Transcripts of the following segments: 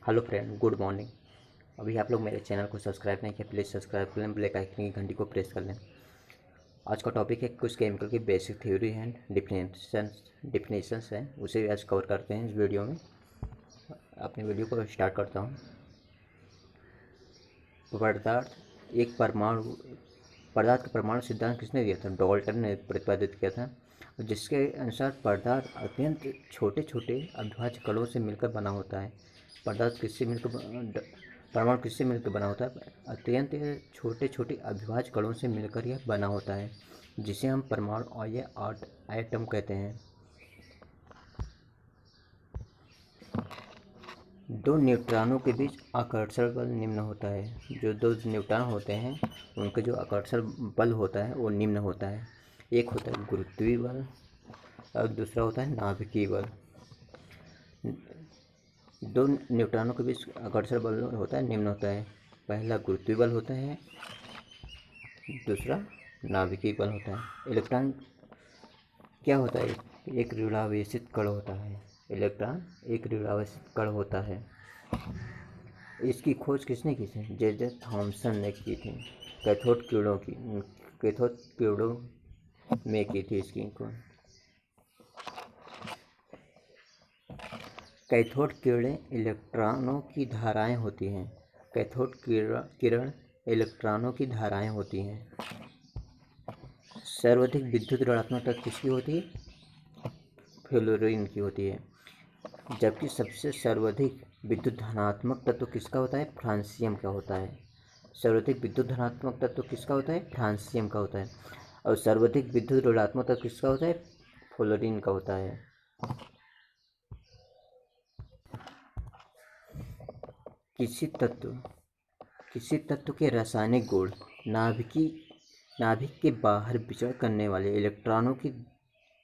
Hello friend, good morning. अभी आप लोग मेरे चैनल को सब्सक्राइब नहीं किया, प्लीज़ सब्सक्राइब कर लें, ब्लैक आइकन की घंटी को प्रेस कर लें। आज का टॉपिक है कुछ केमिकल की बेसिक थ्योरी एंड डिफिनेशंस हैं, उसे आज कवर करते हैं इस वीडियो में। अपने वीडियो को स्टार्ट करता हूँ। पदार्थ का परमाणु सिद्धांत किसने दिया था? डाल्टन ने प्रतिपादित किया था, जिसके अनुसार पदार्थ अत्यंत छोटे छोटे अविभाज्य कणों से मिलकर बना होता है। परमाणु किससे मिलकर बना होता है? अत्यंत छोटे छोटे अविभाज्य कणों से मिलकर यह बना होता है, जिसे हम परमाणु और या एटम कहते हैं। दो न्यूट्रॉनों के बीच आकर्षण बल निम्न होता है। जो दो न्यूट्रॉन होते हैं उनका जो आकर्षण बल होता है वो निम्न होता है। एक होता है गुरुत्वीय बल और दूसरा होता है नाभिकीय बल। दो न्यूट्रॉनों के बीच आकर्षण बल होता है निम्न होता है। पहला गुरुत्वीय बल होता है, दूसरा नाभिकीय बल होता है। इलेक्ट्रॉन क्या होता है? एक ऋणावेशित कण होता है। इलेक्ट्रॉन एक ऋणावेशित कण होता है। इसकी खोज किसने की थी? जे थॉमसन ने की थी। कैथोड किरणों में की थी इसकी खोज। कैथोड किरणें इलेक्ट्रॉनों की धाराएं होती हैं। कैथोड किरण इलेक्ट्रॉनों की धाराएं होती हैं। सर्वाधिक विद्युत ऋणात्मक तत्व किसकी होती है? फ्लोरीन की होती है। जबकि सबसे सर्वाधिक विद्युत धनात्मक तत्व किसका होता है? फ्रांसियम का होता है। सर्वाधिक विद्युत धनात्मक तत्व किसका होता है? फ्रांसियम का होता है। और सर्वाधिक विद्युत ऋणात्मक तत्व किसका होता है? फ्लोरीन का होता है। किसी तत्व के रासायनिक गुण नाभिक के बाहर विचरण करने वाले इलेक्ट्रॉनों की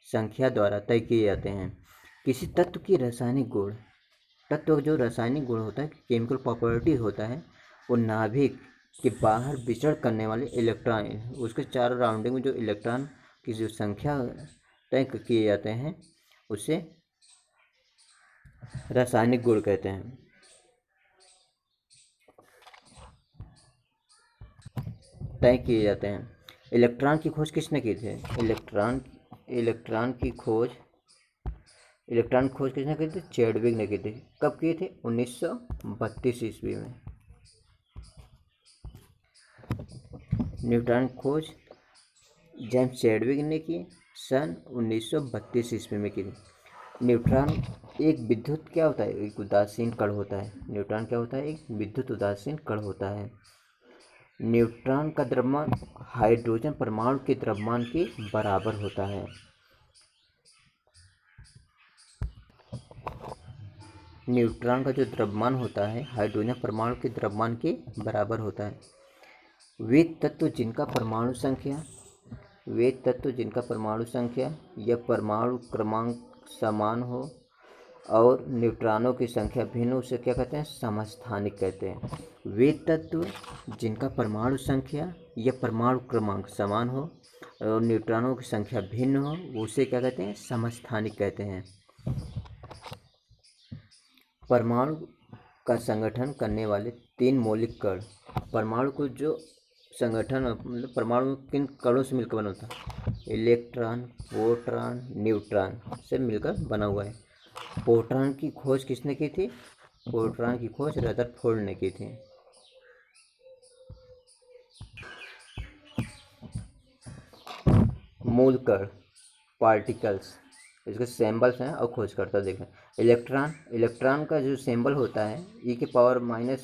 संख्या द्वारा तय किए जाते हैं। किसी तत्व की रासायनिक गुण, तत्व जो रासायनिक गुण होता है, केमिकल प्रॉपर्टी होता है, वो नाभिक के बाहर विचरण करने वाले इलेक्ट्रॉन, उसके चारों राउंडिंग में जो इलेक्ट्रॉन की जो संख्या तय किए जाते हैं उसे रासायनिक गुण कहते हैं। तय किए जाते हैं। इलेक्ट्रॉन की खोज किसने की थी? इलेक्ट्रॉन की खोज किसने की थी? चैडविक ने की थी। कब की थी? 1932 ईस्वी में। न्यूट्रॉन खोज जेम्स चैडविक ने की, सन 1932 ईस्वी में की थी। न्यूट्रॉन एक विद्युत क्या होता है? एक उदासीन कण होता है। न्यूट्रॉन क्या होता है? एक विद्युत उदासीन कण होता है। न्यूट्रॉन का द्रव्यमान हाइड्रोजन परमाणु के द्रव्यमान के बराबर होता है। न्यूट्रॉन का जो द्रव्यमान होता है हाइड्रोजन परमाणु के द्रव्यमान के बराबर होता है। वे तत्व जिनका परमाणु संख्या या परमाणु क्रमांक समान हो और न्यूट्रॉनों की संख्या भिन्न हो, उसे क्या कहते हैं? समस्थानिक कहते हैं। वे तत्व जिनका परमाणु संख्या या परमाणु क्रमांक समान हो और न्यूट्रॉनों की संख्या भिन्न हो, उसे क्या कहते हैं? समस्थानिक कहते हैं। परमाणु का संगठन करने वाले तीन मौलिक कण। परमाणु को जो संगठन, मतलब परमाणु किन कणों से मिलकर बना होता है? इलेक्ट्रॉन, प्रोटॉन, न्यूट्रॉन से मिलकर बना हुआ है। प्रोटॉन की खोज किसने की थी? प्रोटॉन की खोज रदरफोर्ड ने की थी। मूल कण, पार्टिकल्स, इसके सिंबल्स हैं और खोजकर्ता देखें। इलेक्ट्रॉन का जो सिंबल होता है e⁻⁻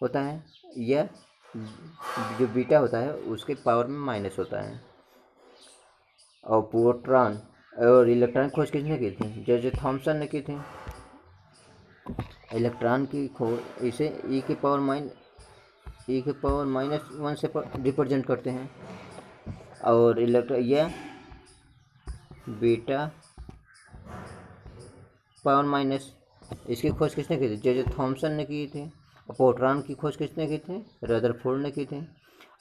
होता है, या जो बीटा होता है उसके पावर में माइनस होता है। और प्रोटॉन और इलेक्ट्रॉन की खोज किसने की थी? जे थॉमसन ने की थी। इलेक्ट्रॉन की खोज इसे e⁻⁻1 से रिप्रेजेंट करते हैं। और यह बीटा पावर माइनस, इसकी खोज किसने की थी? जे थॉमसन ने की थी। और प्रोटॉन की खोज किसने की थी? रदरफोर्ड ने की थी।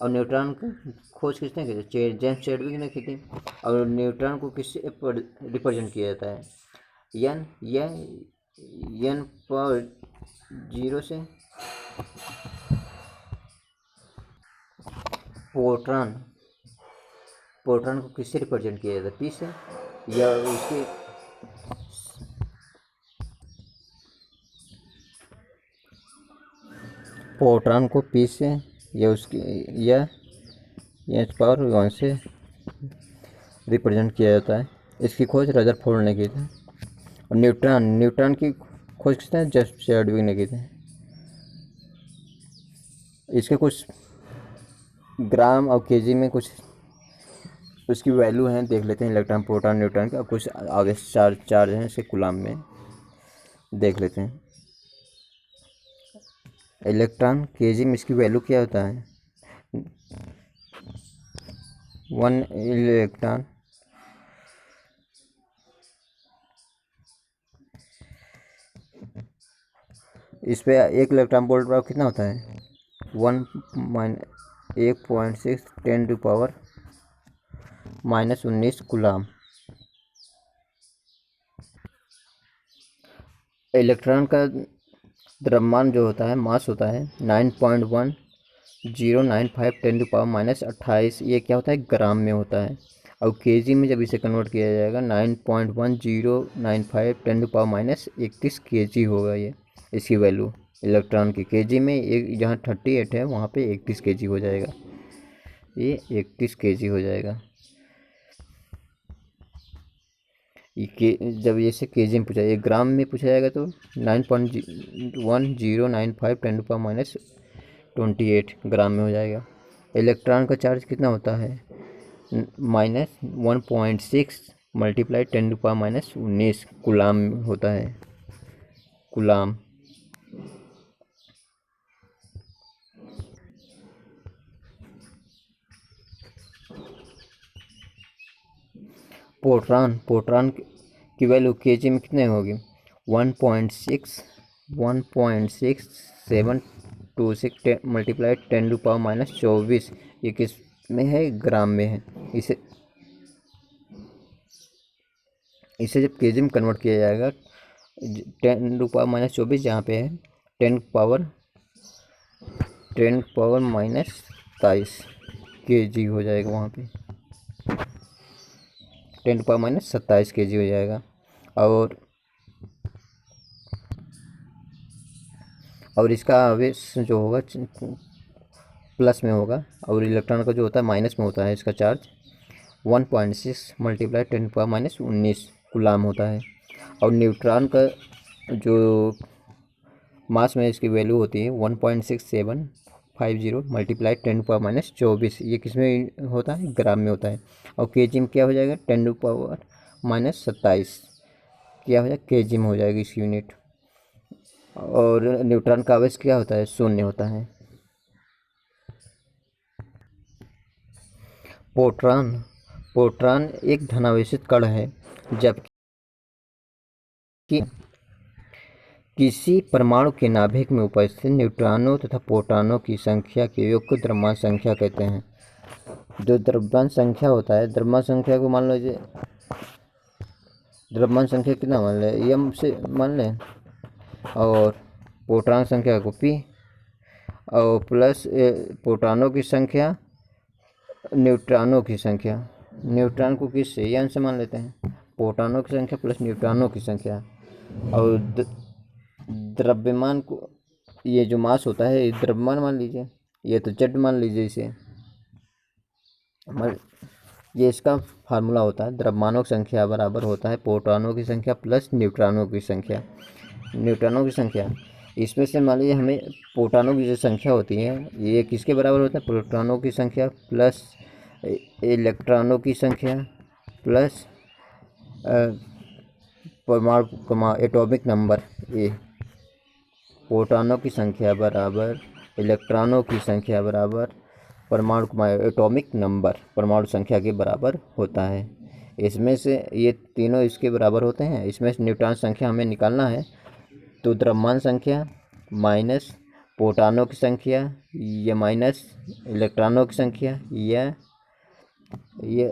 और न्यूट्रॉन की खोज किसने की थी? जेम्स चैडविक ने की थी। और न्यूट्रॉन को किससे रिप्रेजेंट किया जाता है? एन जीरो से प्रोटॉन प्रोटॉन को किससे रिप्रेजेंट किया जाता है, पी से, या उसके प्रोटॉन को पी से या उसकी या एच पावर वन से रिप्रेजेंट किया जाता है। इसकी खोज रदरफोर्ड ने की थी। और न्यूट्रॉन की खोज किसने, जेम्स चैडविक ने की थी। इसके कुछ ग्राम और केजी में कुछ उसकी वैल्यू हैं, देख लेते हैं। इलेक्ट्रॉन, प्रोटॉन, न्यूट्रॉन का कुछ आगे चार्ज हैं, इसे कूलाम में देख लेते हैं। इलेक्ट्रॉन केजी में इसकी वैल्यू क्या होता है, 1 इलेक्ट्रॉन इस पे 1 इलेक्ट्रॉन वोल्ट पर कितना होता है, 1.6 10⁻⁻19 कूलाम। इलेक्ट्रॉन का द्रव्यमान जो होता है, मास होता है 9.1095 10⁻⁻28। ये क्या होता है, ग्राम में होता है। और केजी में जब इसे कन्वर्ट किया जाएगा 9.1095 10⁻⁻31 केजी होगा। ये इसकी वैल्यू इलेक्ट्रॉन की केजी में, एक जहाँ 38 है वहाँ पे 31 केजी हो जाएगा। ये 31 केजी हो जाएगा। जब ये से केजी में पूछा, एक ग्राम में पूछा जाएगा तो 9.1095 10⁻⁻28 ग्राम में हो जाएगा। इलेक्ट्रॉन का चार्ज कितना होता है, -1.6 × 10⁻⁻19 कूलाम होता है, कूलाम। प्रोटॉन की वैल्यू केजी में कितने होगी, 1.6726 × 10⁻⁻24। ये किस में है, ग्राम में है। इसे जब केजी में कन्वर्ट किया जाएगा 10⁻⁻24 जहाँ पे है 10⁻⁻27 केजी हो जाएगा। वहाँ पे 10⁻⁻27 केजी हो जाएगा। और इसका आवेश जो होगा प्लस में होगा, और इलेक्ट्रॉन का जो होता है माइनस में होता है। इसका चार्ज 1.6 × 10⁻⁻19 कूलाम होता है। और न्यूट्रॉन का जो मास में इसकी वैल्यू होती है 1.6750 × 10⁻⁻24। ये किस में होता है, ग्राम में होता है। और केजी में क्या हो जाएगा, 10⁻⁻27 क्या हो जाएगा, केजी में हो जाएगी इसकी यूनिट। और न्यूट्रॉन का आवेश क्या होता है, शून्य होता है। प्रोटॉन एक धनावेशित कण है, जबकि किसी परमाणु के नाभिक में उपस्थित न्यूट्रॉनों तथा प्रोटॉनों की संख्या के योग को द्रव्यमान संख्या कहते हैं। जो द्रव्यमान संख्या होता है, द्रव्यमान संख्या को मान लीजिए, द्रव्यमान संख्या कितना मान लें, एम से मान लें, और प्रोटॉन संख्या को पी, और प्लस प्रोटॉनों की संख्या, न्यूट्रॉनों की संख्या। न्यूट्रॉन को किस से, एन से मान लेते हैं, प्रोटॉनों की संख्या प्लस न्यूट्रॉनों की संख्या। और द्रव्यमान को, ये जो मास होता है द्रव्यमान मान लीजिए, ये तो जेड मान लीजिए इसे। ये इसका फार्मूला होता है, द्रव्यमानों की संख्या बराबर होता है प्रोटॉनों की संख्या प्लस न्यूट्रॉनों की संख्या। न्यूट्रॉनों की संख्या, इसमें से मान लीजिए हमें प्रोटॉनों की जो संख्या होती है ये किसके बराबर होता है, प्रोटॉनों की संख्या प्लस इलेक्ट्रॉनों की संख्या प्लस परमाणु एटॉमिक नंबर। ए प्रोटॉनों की संख्या बराबर इलेक्ट्रॉनों की संख्या बराबर परमाणु एटॉमिक नंबर, परमाणु संख्या के बराबर होता है। इसमें से ये तीनों इसके बराबर होते हैं। इसमें से न्यूट्रॉन संख्या हमें निकालना है, तो द्रव्यमान संख्या माइनस प्रोटॉनों की संख्या या माइनस इलेक्ट्रॉनों की संख्या या ये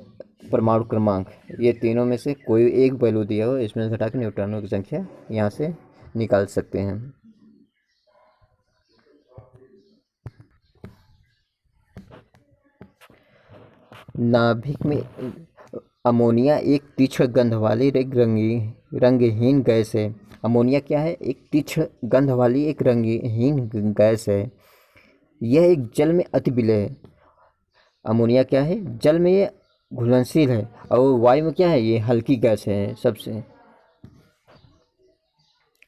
परमाणु क्रमांक, ये तीनों में से कोई एक वैल्यू दिया हो, इसमें से घटा के न्यूट्रॉनों की संख्या यहाँ से निकाल सकते हैं। नाभिक में अमोनिया एक तीक्ष्ण गंध वाली रंगहीन गैस है। अमोनिया क्या है? एक तीक्ष्ण गंध वाली एक रंगहीन गैस है। यह एक जल में अति विलय है। अमोनिया क्या है? जल में ये घुलनशील है और वायु में क्या है? ये हल्की गैस है सबसे।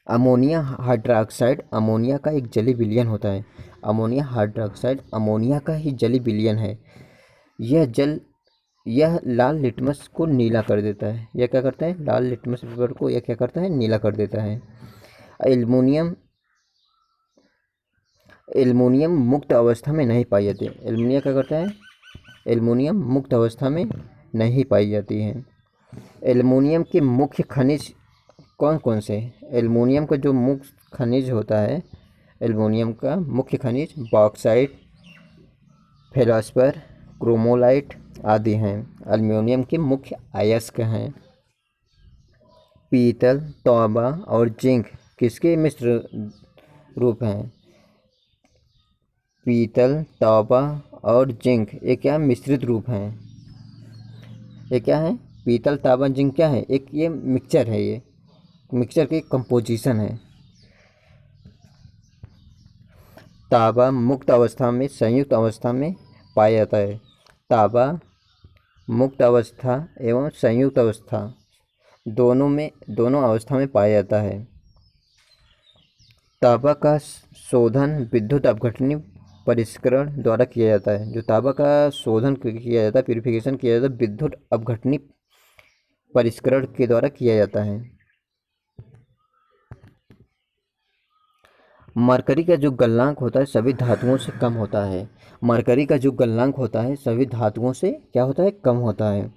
अमोनिया हाइड्रोक्साइड अमोनिया का एक जलीय विलयन होता है। अमोनिया हाइड्रोक्साइड अमोनिया का ही जलीय विलयन है। यह लाल लिटमस को नीला कर देता है। यह क्या करता है? लाल लिटमस पेपर को यह क्या करता है? नीला कर देता है। एल्युमिनियम मुक्त अवस्था में नहीं पाई जाती। एल्युमिनियम क्या करता है? एल्युमिनियम मुक्त अवस्था में नहीं पाई जाती है। एल्युमिनियम के मुख्य खनिज कौन कौन से? एल्युमिनियम का जो मुख्य खनिज होता है, एल्युमिनियम का मुख्य खनिज बॉक्साइट, फेल्सपार, क्रोमोलाइट आदि हैं। एल्युमिनियम के मुख्य अयस्क हैं। पीतल, तांबा और जिंक किसके मिश्र रूप हैं? पीतल, तांबा और जिंक ये क्या मिश्रित रूप हैं? ये क्या है? पीतल, तांबा, जिंक क्या है? एक ये मिक्सचर है। ये मिक्सचर की कंपोजिशन है। तांबा मुक्त अवस्था में संयुक्त अवस्था में पाया जाता है। तांबा मुक्त अवस्था एवं संयुक्त अवस्था दोनों अवस्था में पाया जाता है। तांबा का शोधन विद्युत अपघटनी परिष्करण द्वारा किया जाता है। जो तांबा का शोधन किया जाता है, प्यूरिफिकेशन किया जाता है, विद्युत अपघटनी परिष्करण के द्वारा किया जाता है। मरकरी का जो गलनांक होता है सभी धातुओं से कम होता है। मरकरी का जो गलनांक होता है सभी धातुओं से क्या होता है? कम होता है।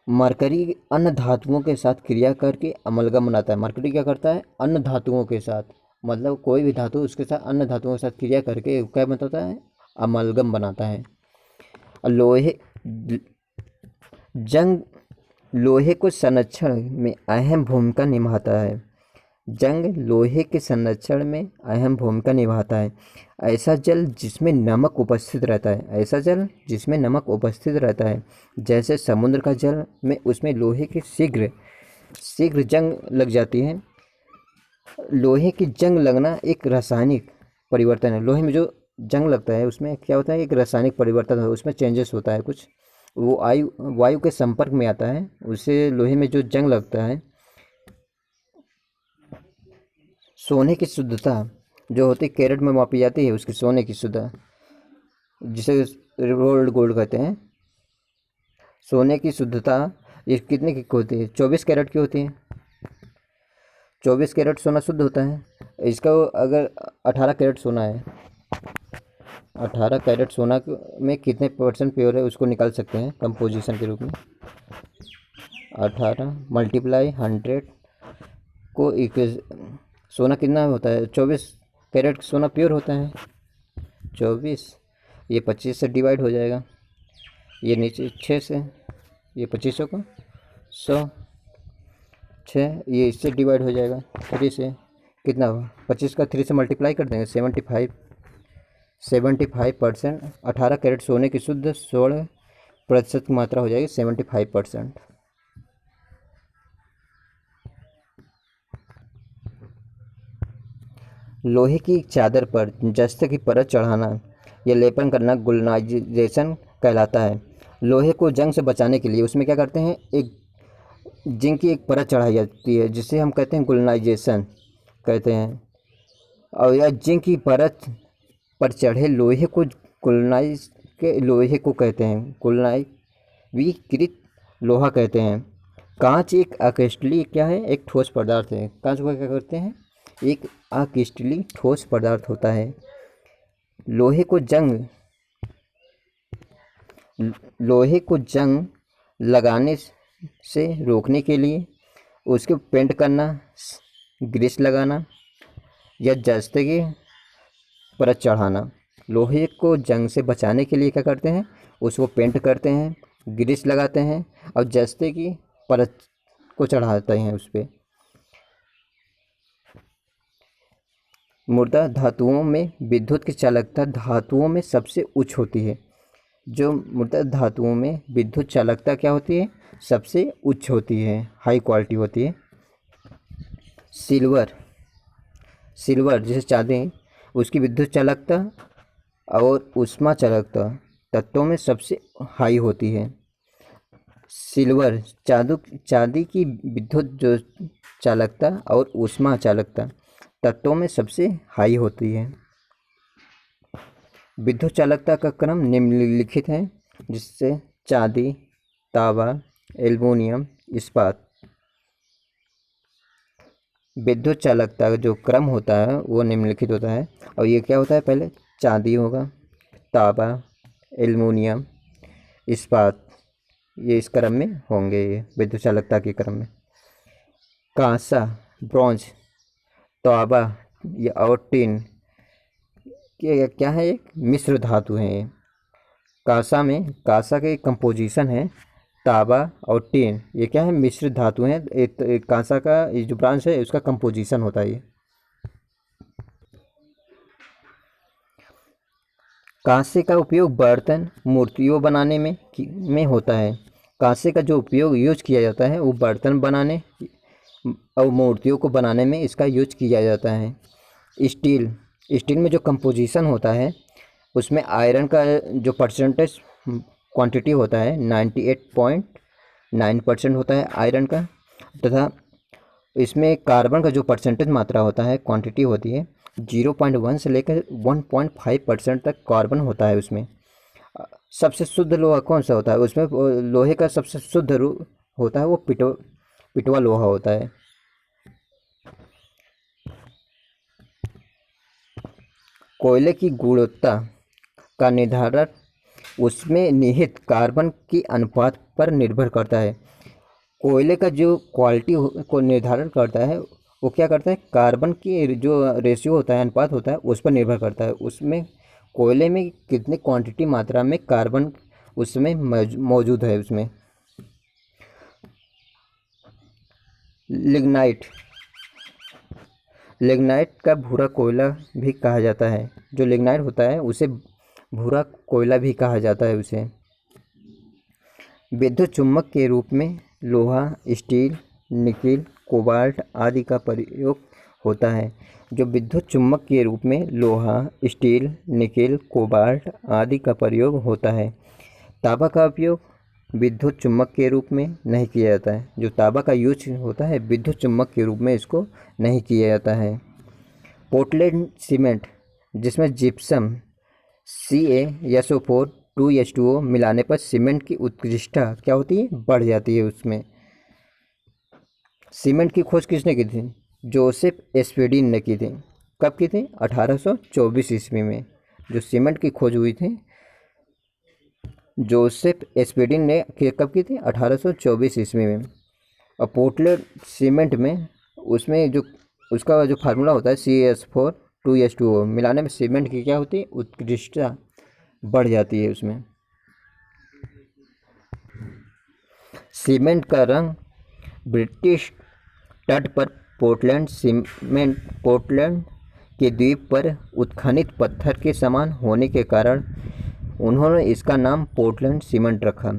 मरकरी अन्य धातुओं के साथ क्रिया करके अमलगम बनाता है। मरकरी क्या करता है? अन्य धातुओं के साथ, मतलब कोई भी धातु उसके साथ अन्य धातुओं के साथ क्रिया करके क्या बनाता है? अमलगम बनाता है। लोहे जंग लोहे को संरक्षण में अहम भूमिका निभाता है। जंग लोहे के संरक्षण में अहम भूमिका निभाता है। ऐसा जल जिसमें नमक उपस्थित रहता है, ऐसा जल जिसमें नमक उपस्थित रहता है, जैसे समुद्र का जल में, उसमें लोहे की शीघ्र जंग लग जाती है। लोहे की जंग लगना एक रासायनिक परिवर्तन है। लोहे में जो जंग लगता है उसमें क्या होता है? एक रासायनिक परिवर्तन है, उसमें चेंजेस होता है कुछ। वो वायु के संपर्क में आता है, उससे लोहे में जो जंग लगता है। सोने की शुद्धता जो होती है कैरेट में मापी जाती है, उसकी सोने की शुद्धता जिसे रोल्ड गोल्ड कहते हैं। सोने की शुद्धता ये कितने की होती है? 24 कैरेट की होती है। 24 कैरेट सोना शुद्ध होता है। इसका अगर 18 कैरेट सोना है, 18 कैरेट सोना में कितने % प्योर है उसको निकाल सकते हैं कंपोजिशन के रूप में। 18 मल्टीप्लाई 100 को सोना कितना होता है? 24 कैरेट सोना प्योर होता है। 24 ये 25 से डिवाइड हो जाएगा, ये नीचे 6 से, ये 2500 को 100, 6 ये इससे डिवाइड हो जाएगा 3 से। कितना हुआ? 25 का 3 से मल्टीप्लाई कर देंगे 75%। 18 कैरेट सोने की शुद्ध 16% की मात्रा हो जाएगी 75%। लोहे की चादर पर जस्ते की परत चढ़ाना या लेपन करना गुलनाइजेशन कहलाता है। लोहे को जंग से बचाने के लिए उसमें क्या करते हैं? एक जिंक की एक परत चढ़ाई जाती है जिसे हम कहते हैं गुलनाइजेशन कहते हैं। और यह जिंक की परत पर चढ़े लोहे को लोहे को कहते हैं गुलनाइवीकृत लोहा कहते हैं। कांच एक अक्रिस्टलीय क्या है? एक ठोस पदार्थ है। कांच को क्या करते हैं? एक अक्रिस्टलीय ठोस पदार्थ होता है। लोहे को जंग लगाने से रोकने के लिए उसको पेंट करना, ग्रीस लगाना या जस्ते की परत चढ़ाना। लोहे को जंग से बचाने के लिए क्या करते हैं? उसको पेंट करते हैं, ग्रीस लगाते हैं और जस्ते की परत को चढ़ाते हैं उस पर। मुर्दा धातुओं में विद्युत की चालकता धातुओं में सबसे उच्च होती है। जो मुर्दा धातुओं में विद्युत चालकता क्या होती है, सबसे उच्च होती है, हाई क्वालिटी होती है। सिल्वर, सिल्वर जैसे चांदी, उसकी विद्युत चालकता और ऊष्मा चालकता तत्वों में सबसे हाई होती है। सिल्वर चांदी की विद्युत जो चालकता और ऊष्मा चालकता तत्वों में सबसे हाई होती है। विद्युत चालकता का क्रम निम्नलिखित है, जिससे चांदी, तांबा, एल्युमिनियम, इस्पात। विद्युत चालकता का जो क्रम होता है वो निम्नलिखित होता है, और ये क्या होता है, पहले चांदी होगा, तांबा, एल्युमिनियम, इस्पात, ये इस क्रम में होंगे, ये विद्युत चालकता के क्रम में। कांसा, ब्रॉन्ज, तांबा और टिन क्या है, एक मिश्र धातु है ये। कांसा के कंपोजिशन है तांबा और टिन, ये क्या है, मिश्र धातु है। एक कांसा का ये जो ब्रांच है उसका कंपोजिशन होता है ये। कांसे का उपयोग बर्तन, मूर्तियों बनाने में होता है। कांसे का जो उपयोग यूज किया जाता है वो बर्तन बनाने और मूर्तियों को बनाने में इसका यूज किया जाता है। स्टील में जो कंपोजिशन होता है उसमें आयरन का जो परसेंटेज क्वांटिटी होता है 98.9% होता है आयरन का, तथा इसमें कार्बन का जो परसेंटेज मात्रा होता है, क्वांटिटी होती है 0.1 से लेकर 1.5% तक कार्बन होता है उसमें। सबसे शुद्ध लोहा कौन सा होता है, उसमें लोहे का सबसे शुद्ध रूप होता है वो पिटवा लोहा होता है। कोयले की गुणवत्ता का निर्धारण उसमें निहित कार्बन की अनुपात पर निर्भर करता है। कोयले का जो क्वालिटी को निर्धारण करता है वो क्या करता है, कार्बन की जो रेशियो होता है, अनुपात होता है, उस पर निर्भर करता है। उसमें कोयले में कितनी क्वांटिटी मात्रा में कार्बन उसमें मौजूद है उसमें। लिग्नाइट का भूरा कोयला भी कहा जाता है। जो लिग्नाइट होता है उसे भूरा कोयला भी कहा जाता है उसे। विद्युत चुम्बक के रूप में लोहा, स्टील, निकेल, कोबाल्ट आदि का प्रयोग होता है। जो विद्युत चुम्बक के रूप में लोहा, स्टील, निकेल, कोबाल्ट आदि का प्रयोग होता है। तांबा का उपयोग विद्युत चुम्बक के रूप में नहीं किया जाता है। जो तांबा का यूज होता है विद्युत चुम्बक के रूप में इसको नहीं किया जाता है। पोर्टलैंड सीमेंट, जिसमें जिप्सम CaSO4 2H2O मिलाने पर सीमेंट की उत्कृष्टता क्या होती है, बढ़ जाती है उसमें। सीमेंट की खोज किसने की थी, जोसेफ एस्पेडिन ने की थी। कब की थी, 1824 ईस्वी में जो सीमेंट की खोज हुई थी, जोसेफ एस्पेडिन ने कब की थी, 1824 ईस्वी में। और पोर्टलैंड सीमेंट में उसमें जो उसका जो फार्मूला होता है CaSO4 2H2O मिलाने में सीमेंट की क्या होती है, उत्कृष्टता बढ़ जाती है उसमें। सीमेंट का रंग ब्रिटिश तट पर पोर्टलैंड के द्वीप पर उत्खनित पत्थर के समान होने के कारण उन्होंने इसका नाम पोर्टलैंड सीमेंट रखा।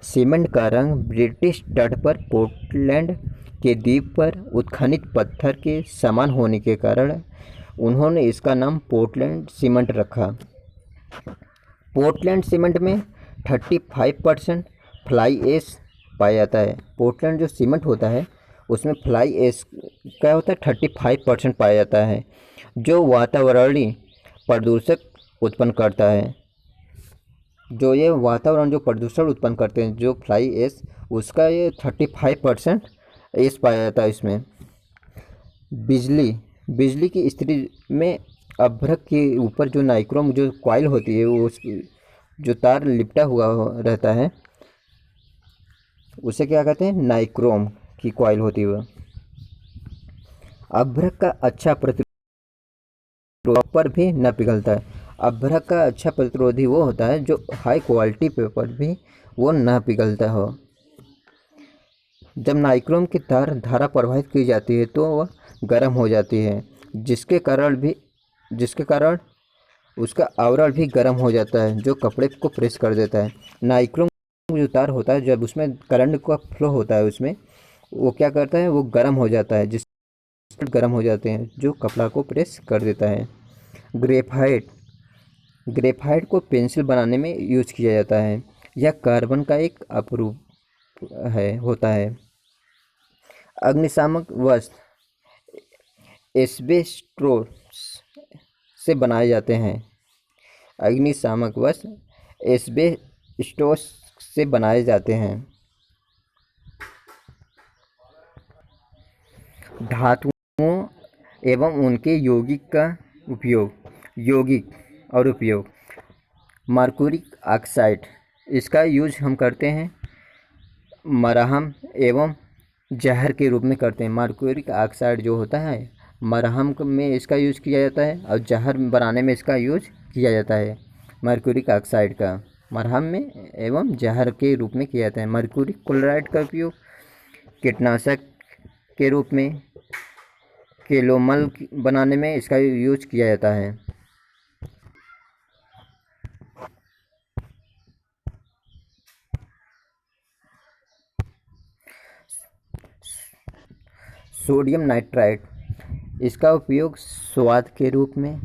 सीमेंट का रंग ब्रिटिश तट पर पोर्टलैंड के द्वीप पर उत्खनित पत्थर के समान होने के कारण उन्होंने इसका नाम पोर्टलैंड सीमेंट रखा। पोर्टलैंड सीमेंट में 35% फ्लाई ऐश पाया जाता है। पोर्टलैंड जो सीमेंट होता है उसमें फ्लाई ऐश क्या होता है, 35% पाया जाता है, जो वातावरणीय प्रदूषक उत्पन्न करता है। जो ये वातावरण जो प्रदूषण उत्पन्न करते हैं जो फ्लाई ऐश, उसका ये 35% ऐश पाया जाता है इसमें। बिजली की स्थिति में अभ्रक के ऊपर जो नाइक्रोम जो कॉइल होती है वो जो तार लिपटा हुआ रहता है उसे क्या कहते हैं, नाइक्रोम की कॉइल होती है। अभ्रक का अच्छा प्रतिरोध पर भी न पिघलता है। अभ्रक का अच्छा प्रतिरोधी वो होता है जो हाई क्वालिटी पेपर भी वो न पिघलता हो। जब नाइक्रोम की तार धारा प्रवाहित की जाती है तो वह गर्म हो जाती है, जिसके कारण भी जिसके कारण उसका आवरण भी गर्म हो जाता है, जो कपड़े को प्रेस कर देता है। नाइक्रोम जो तार होता है, जब उसमें करंट का फ्लो होता है उसमें, वो क्या करता है, वो गर्म हो जाता है, जिससे गर्म हो जाते हैं जो कपड़ा को प्रेस कर देता है। ग्रेफाइट ग्रेफाइट को पेंसिल बनाने में यूज किया जाता है। यह कार्बन का एक अपरूप होता है। अग्निशामक वस्त्र एस्बेस्टोस से बनाए जाते हैं। अग्निशामक वस्त्र एस्बेस्टोस से बनाए जाते हैं। धातुओं एवं उनके यौगिक और उपयोग। मरकुरिक ऑक्साइड, इसका यूज हम करते हैं मरहम एवं जहर के रूप में करते हैं। मरकुरिक ऑक्साइड जो होता है, मरहम में इसका यूज किया जाता है और जहर बनाने में इसका यूज किया जाता है। मरकुरिक ऑक्साइड का मरहम में एवं जहर के रूप में किया जाता है। मरकुरिक क्लोराइड का उपयोग कीटनाशक के रूप में, केलोमल बनाने में इसका यूज किया जाता है। सोडियम नाइट्राइट, इसका उपयोग स्वाद के रूप में,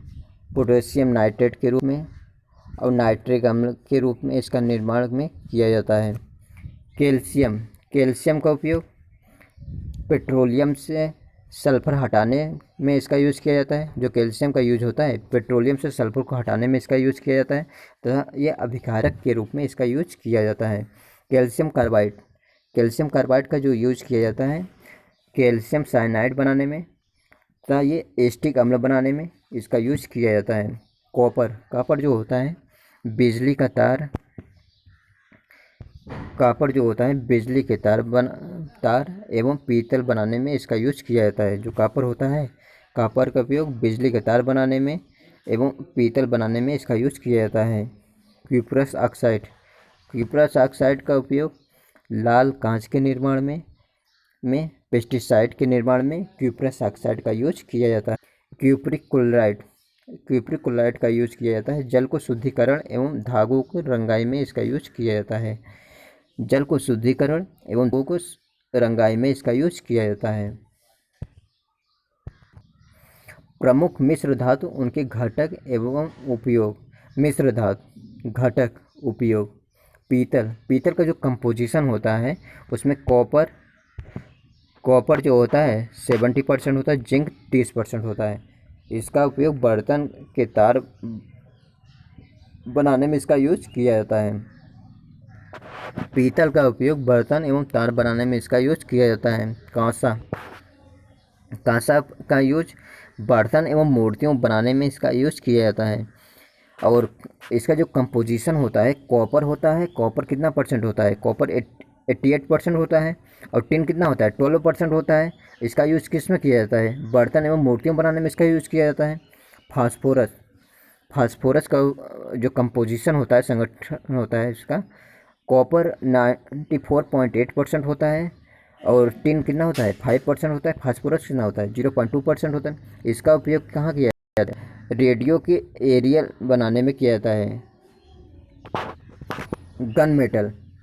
पोटेशियम नाइट्रेट के रूप में और नाइट्रिक अम्ल के रूप में इसका निर्माण में किया जाता है। कैल्शियम का उपयोग पेट्रोलियम से सल्फर हटाने में इसका यूज़ किया जाता है। जो कैल्शियम का यूज होता है, पेट्रोलियम से सल्फर को हटाने में इसका यूज किया जाता है, तथा यह अभिकारक के रूप में इसका यूज किया जाता है। कैल्शियम कार्बाइड का जो यूज किया जाता है कैल्शियम साइनाइड बनाने में, तथा ये एस्टिक अम्ल बनाने में इसका यूज किया जाता है। कॉपर जो होता है बिजली का तार, कॉपर जो होता है बिजली के तार एवं पीतल बनाने में इसका यूज किया जाता है। जो कॉपर होता है, कॉपर का उपयोग बिजली के तार बनाने में एवं पीतल बनाने में इसका यूज किया जाता है। क्यूप्रस ऑक्साइड का उपयोग लाल कांच के निर्माण में पेस्टिसाइड के निर्माण में क्यूप्रस ऑक्साइड का यूज किया जाता है। क्यूप्रिक क्लोराइड का यूज किया जाता है। जल को शुद्धिकरण एवं धागों को रंगाई में इसका यूज किया जाता है। जल को शुद्धिकरण एवं धागों को रंगाई में इसका यूज किया जाता है। प्रमुख मिश्र धातु, उनके घटक एवं उपयोग। मिश्र धातु घटक उपयोग। पीतल का जो कंपोजिशन होता है उसमें कॉपर जो होता है 70% होता है, जिंक 30% होता है। इसका उपयोग बर्तन के तार बनाने में इसका यूज किया जाता है। पीतल का उपयोग बर्तन एवं तार बनाने में इसका यूज किया जाता है। कांसा का यूज बर्तन एवं मूर्तियों बनाने में इसका यूज किया जाता है। और इसका जो कंपोजिशन होता है, कॉपर कितना परसेंट होता है, कॉपर 88% होता है। और टिन कितना होता है, 12% होता है। इसका यूज किस में किया जाता है, बर्तन एवं मूर्तियों बनाने में इसका यूज किया जाता है। फास्फोरस का जो कंपोजिशन होता है, संगठन होता है इसका, कॉपर 94.8% होता है। और टिन कितना होता है, 5% होता है। फास्फोरस कितना होता है, 0.2% होता है। इसका उपयोग कहाँ किया जाता है, रेडियो के एरियल बनाने में किया जाता है।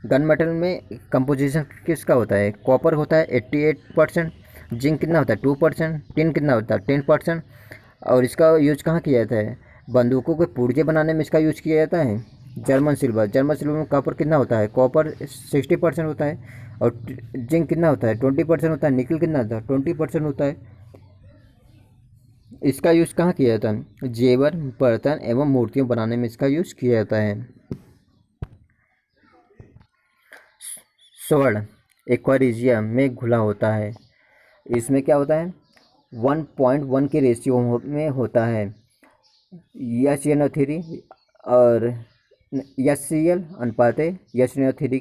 गन मेटल में कंपोजिशन किसका होता है, कॉपर होता है 88%, जिंक कितना होता है 2%, टिन कितना होता है 10%। और इसका यूज कहाँ किया जाता है, बंदूकों के पुर्जे बनाने में इसका यूज किया जाता है। जर्मन सिल्वर में कॉपर कितना होता है, कॉपर 60% होता है। और जिंक कितना होता है 20% होता है। निकल कितना होता है 20% होता है। इसका यूज कहाँ किया जाता है, जेवर, बर्तन एवं मूर्तियों बनाने में इसका यूज किया जाता है। स्वर्ण एक्वारिजिया में घुला होता है। इसमें क्या होता है, 1.1 के रेशियो में होता है। HNO3 और HCl अनुपात HNO3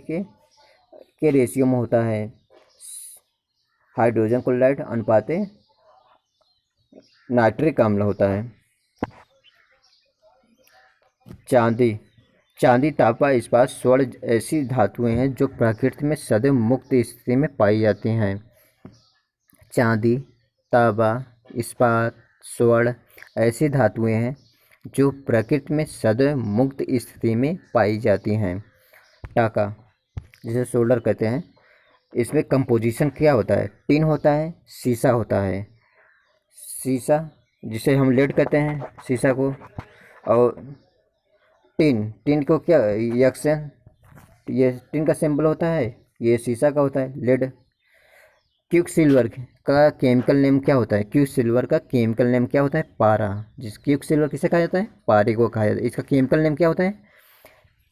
के रेशियो में होता है। हाइड्रोजन क्लोराइड अनुपात नाइट्रिक अम्ल होता है। चांदी, तांबा, इस्पात, स्वर्ण ऐसी धातुएं हैं जो प्रकृति में सदैव मुक्त स्थिति में पाई जाती हैं। चांदी, तांबा, इस्पात, स्वर्ण ऐसी धातुएं हैं जो प्रकृति में सदैव मुक्त स्थिति में पाई जाती हैं। टाका, जिसे सोल्डर कहते हैं, इसमें कंपोजिशन क्या होता है? टिन होता है, शीशा होता है। शीशा, जिसे हम लेड कहते हैं शीशा को, और टिन, टिन को क्या यक्सन, ये टिन का सिंबल होता है, ये शीशा का होता है लेड। क्विक सिल्वर का केमिकल नेम क्या होता है? क्विक सिल्वर का केमिकल नेम क्या होता है? पारा। जिस क्विक सिल्वर किसे कहा जाता है? पारे को कहा जाता है। इसका केमिकल नेम क्या होता है?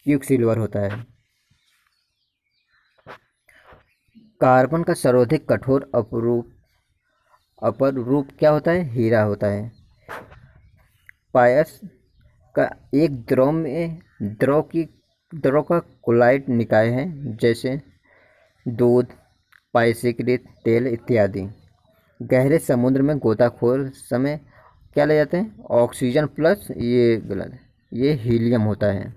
क्विक सिल्वर होता है। कार्बन का सर्वाधिक कठोर अपर रूप क्या होता है? हीरा होता है। पायस का एक द्रव का कोलाइड निकाय है, जैसे दूध, पायसीकृत तेल इत्यादि। गहरे समुद्र में गोताखोर समय क्या ले जाते हैं? ऑक्सीजन प्लस, ये गलत है, ये हीलियम होता है,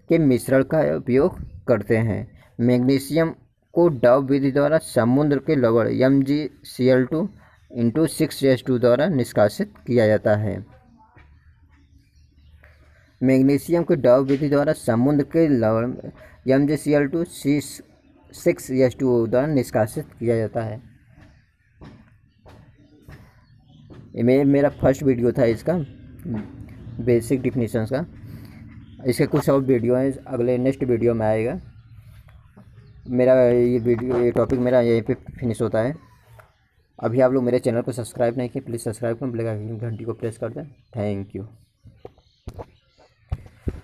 के मिश्रण का उपयोग करते हैं। मैग्नीशियम को डव विधि द्वारा समुद्र के लवण MgCl2 × 6H2 द्वारा निष्कासित किया जाता है। मैग्नीशियम को डव विधि द्वारा समुद्र के लवण MgCl2 6H2 द्वारा निष्कासित किया जाता है। ये मेरा फर्स्ट वीडियो था इसका, बेसिक डिफिनीशंस का। इसके कुछ और वीडियो हैं, अगले नेक्स्ट वीडियो में आएगा। मेरा ये टॉपिक मेरा यहीं पे फिनिश होता है। अभी आप लोग मेरे चैनल को सब्सक्राइब नहीं किए, प्लीज़ सब्सक्राइब करें, बेल आइकन घंटी को प्रेस कर दें। Thank you.